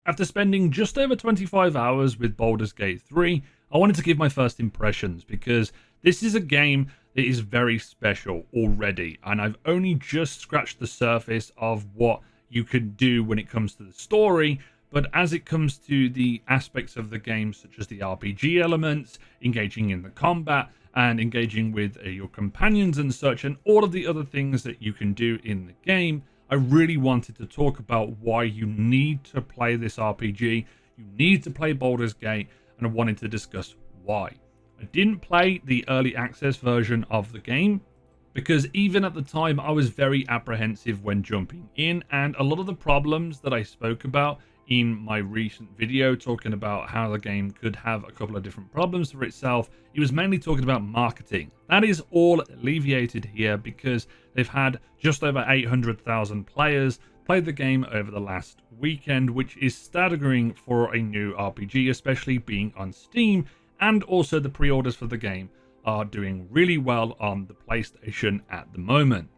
After spending just over 25 hours with Baldur's Gate 3, I wanted to give my first impressions because this is a game that is very special already, and I've only just scratched the surface of what you can do when it comes to the story. But as it comes to the aspects of the game, such as the RPG elements, engaging in the combat, and engaging with your companions and such, and all of the other things that you can do in the game, I really wanted to talk about why you need to play this RPG, you need to play Baldur's Gate, and I wanted to discuss why. I didn't play the early access version of the game because even at the time I was very apprehensive when jumping in, and a lot of the problems that I spoke about in my recent video talking about how the game could have a couple of different problems for itself, it was mainly talking about marketing. That is all alleviated here because they've had just over 800,000 players play the game over the last weekend, which is staggering for a new RPG, especially being on Steam, and also the pre-orders for the game are doing really well on the PlayStation at the moment.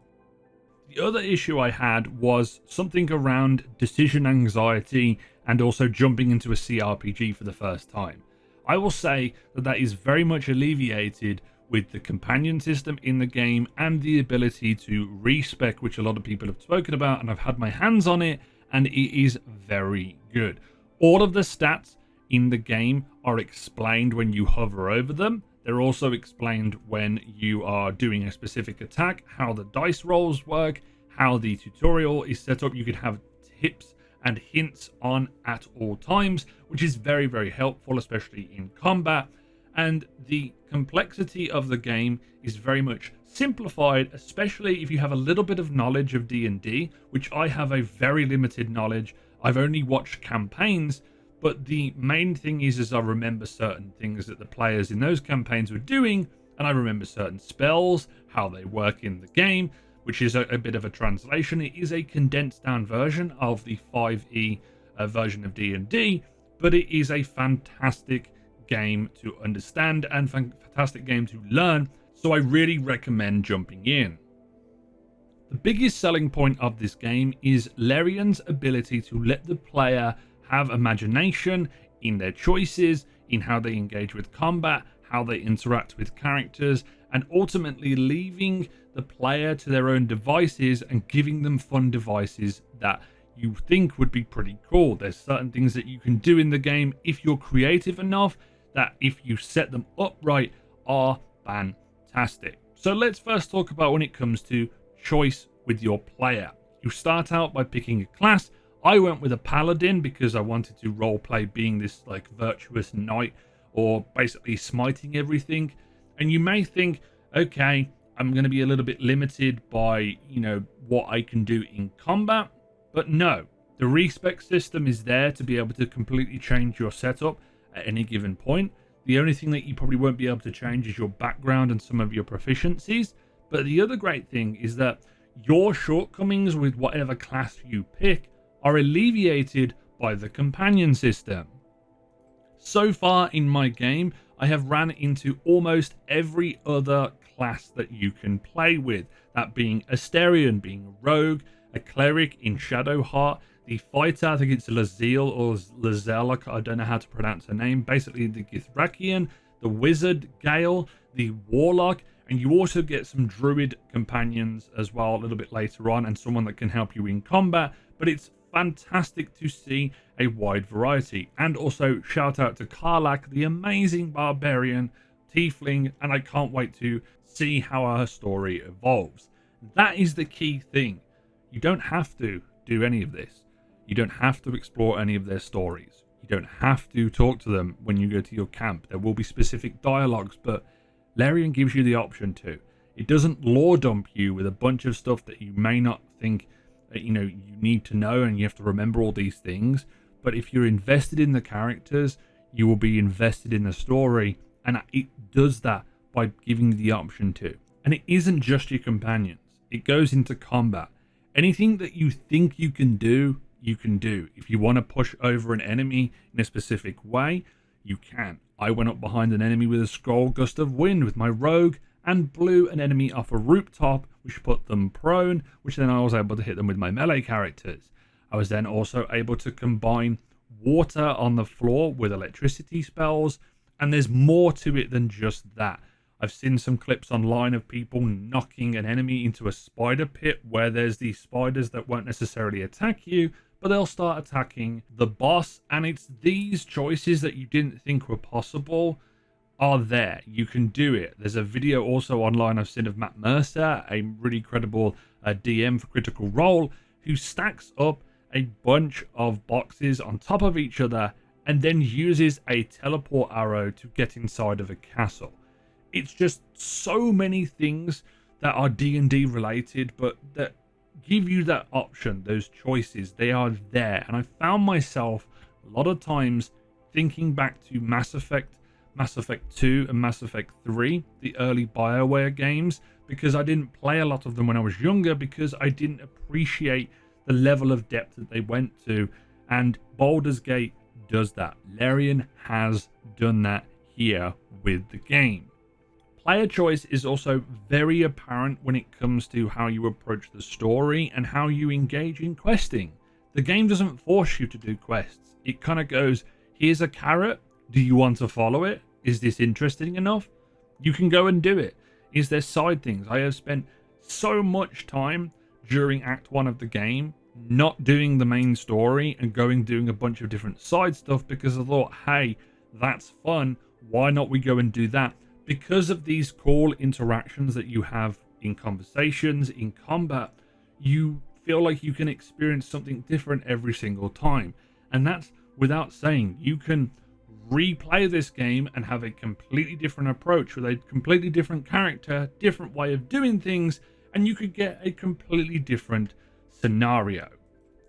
The other issue I had was something around decision anxiety and also jumping into a CRPG for the first time. I will say that that is very much alleviated with the companion system in the game and the ability to respec, which a lot of people have spoken about, and I've had my hands on it, and it is very good. All of the stats in the game are explained when you hover over them. They're also explained when you are doing a specific attack, how the dice rolls work, how the tutorial is set up. You could have tips and hints on at all times, which is very, very helpful, especially in combat. And the complexity of the game is very much simplified, especially if you have a little bit of knowledge of D&D, which I have a very limited knowledge. I've only watched campaigns, but the main thing is I remember certain things that the players in those campaigns were doing, and I remember certain spells, how they work in the game, which is a bit of a translation. It is a condensed down version of the 5e version of D&D, but it is a fantastic game to understand and fantastic game to learn, so I really recommend jumping in. The biggest selling point of this game is Larian's ability to let the player have imagination in their choices, in how they engage with combat, how they interact with characters, and ultimately leaving the player to their own devices and giving them fun devices that you think would be pretty cool. There's certain things that you can do in the game if you're creative enough that, if you set them up right, are fantastic. So let's first talk about when it comes to choice with your player. You start out by picking a class. I went with a paladin because I wanted to roleplay being this like virtuous knight, or basically smiting everything. And you may think, okay, I'm going to be a little bit limited by, what I can do in combat. But no, the respec system is there to be able to completely change your setup at any given point. The only thing that you probably won't be able to change is your background and some of your proficiencies. But the other great thing is that your shortcomings with whatever class you pick are alleviated by the companion system. So far in my game, I have ran into almost every other class that you can play with, that being Asterion, being a rogue, a cleric in Shadowheart, the fighter, I think it's Laziel or Lazel, I don't know how to pronounce her name, basically the Githrakian, the wizard Gale, the warlock, and you also get some druid companions as well a little bit later on, and someone that can help you in combat. But it's fantastic to see a wide variety. And also shout out to Karlak, the amazing barbarian tiefling, and I can't wait to see how her story evolves. That is the key thing. You don't have to do any of this. You don't have to explore any of their stories. You don't have to talk to them when you go to your camp. There will be specific dialogues, but Larian gives you the option to. It doesn't lore dump you with a bunch of stuff that you may not think you need to know, and you have to remember all these things. But if you're invested in the characters, you will be invested in the story, and it does that by giving you the option to. And it isn't just your companions. It goes into combat. Anything that you think you can do, you can do. If you want to push over an enemy in a specific way, you can. I went up behind an enemy with a scroll gust of wind with my rogue and blew an enemy off a rooftop, which put them prone, which then I was able to hit them with my melee characters. I was then also able to combine water on the floor with electricity spells, and there's more to it than just that. I've seen some clips online of people knocking an enemy into a spider pit where there's these spiders that won't necessarily attack you, but they'll start attacking the boss, and it's these choices that you didn't think were possible are there. You can do it. There's a video also online I've seen of Matt Mercer, a really credible DM for Critical Role, who stacks up a bunch of boxes on top of each other and then uses a teleport arrow to get inside of a castle. It's just so many things that are D&D related, but that give you that option, those choices. They are there. And I found myself a lot of times thinking back to Mass Effect 2 and Mass Effect 3, the early Bioware games, because I didn't play a lot of them when I was younger because I didn't appreciate the level of depth that they went to. And Baldur's Gate does that. Larian has done that here with the game. Player choice is also very apparent when it comes to how you approach the story and how you engage in questing. The game doesn't force you to do quests. It kind of goes, here's a carrot. Do you want to follow it? Is this interesting enough? You can go and do it. Is there side things? I have spent so much time during Act 1 of the game not doing the main story and doing a bunch of different side stuff because I thought, hey, that's fun. Why not we go and do that? Because of these cool interactions that you have in conversations, in combat, you feel like you can experience something different every single time. And that's without saying you can replay this game and have a completely different approach with a completely different character, different way of doing things, and you could get a completely different scenario.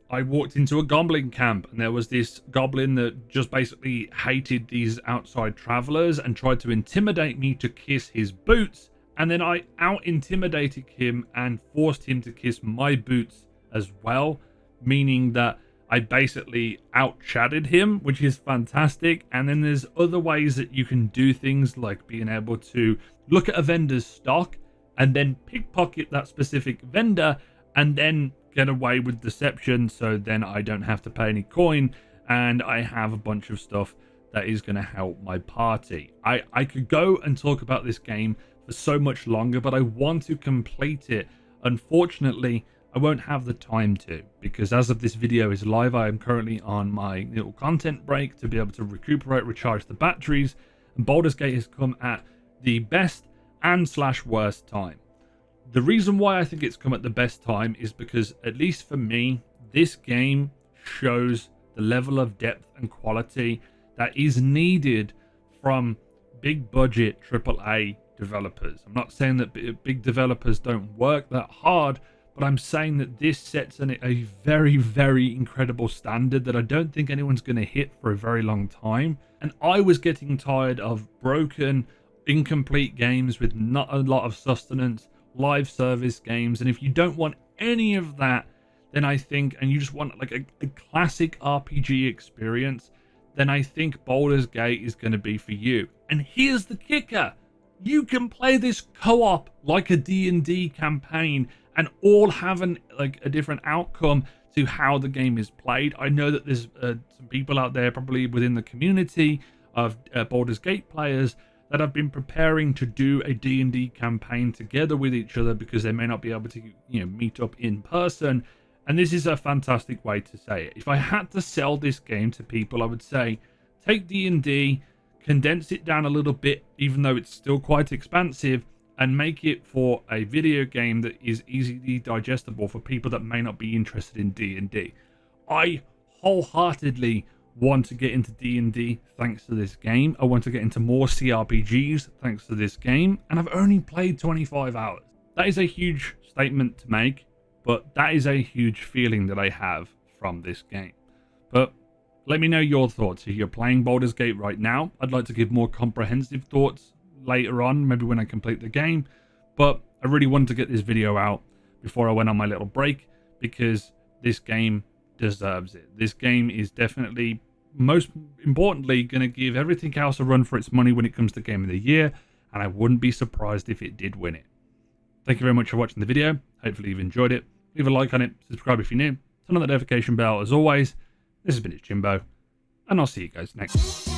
I walked into a goblin camp and there was this goblin that just basically hated these outside travelers and tried to intimidate me to kiss his boots, and then I out-intimidated him and forced him to kiss my boots as well, meaning that I basically out-chatted him, which is fantastic. And then there's other ways that you can do things, like being able to look at a vendor's stock and then pickpocket that specific vendor and then get away with deception, so then I don't have to pay any coin and I have a bunch of stuff that is going to help my party. I could go and talk about this game for so much longer, but I want to complete it. Unfortunately, I won't have the time to, because as of this video is live, I am currently on my little content break to be able to recuperate, recharge the batteries, and Baldur's Gate has come at the best and / worst time. The reason why I think it's come at the best time is because, at least for me, this game shows the level of depth and quality that is needed from big budget AAA developers. I'm not saying that big developers don't work that hard, but I'm saying that this sets a very, very incredible standard that I don't think anyone's going to hit for a very long time. And I was getting tired of broken, incomplete games with not a lot of sustenance, live service games. And if you don't want any of that, then I think, and you just want like a classic RPG experience, then I think Baldur's Gate is going to be for you. And here's the kicker. You can play this co-op like a D&D campaign and all have a different outcome to how the game is played. I know that there's some people out there probably within the community of Baldur's Gate players that have been preparing to do a D&D campaign together with each other because they may not be able to, meet up in person. And this is a fantastic way to say it. If I had to sell this game to people, I would say take D&D, condense it down a little bit, even though it's still quite expansive, and make it for a video game that is easily digestible for people that may not be interested in D&D. I wholeheartedly want to get into D&D thanks to this game. I want to get into more CRPGs thanks to this game, and I've only played 25 hours. That is a huge statement to make, but that is a huge feeling that I have from this game. But let me know your thoughts. If you're playing Baldur's Gate right now, I'd like to give more comprehensive thoughts later on, maybe when I complete the game. But I really wanted to get this video out before I went on my little break, because this game deserves it. This game is definitely, most importantly, going to give everything else a run for its money when it comes to Game of the Year, and I wouldn't be surprised if it did win it. Thank you very much for watching the video. Hopefully you've enjoyed it. Leave a like on it, subscribe if you're new, turn on the notification bell. As always, this has been Jimbo, and I'll see you guys next time.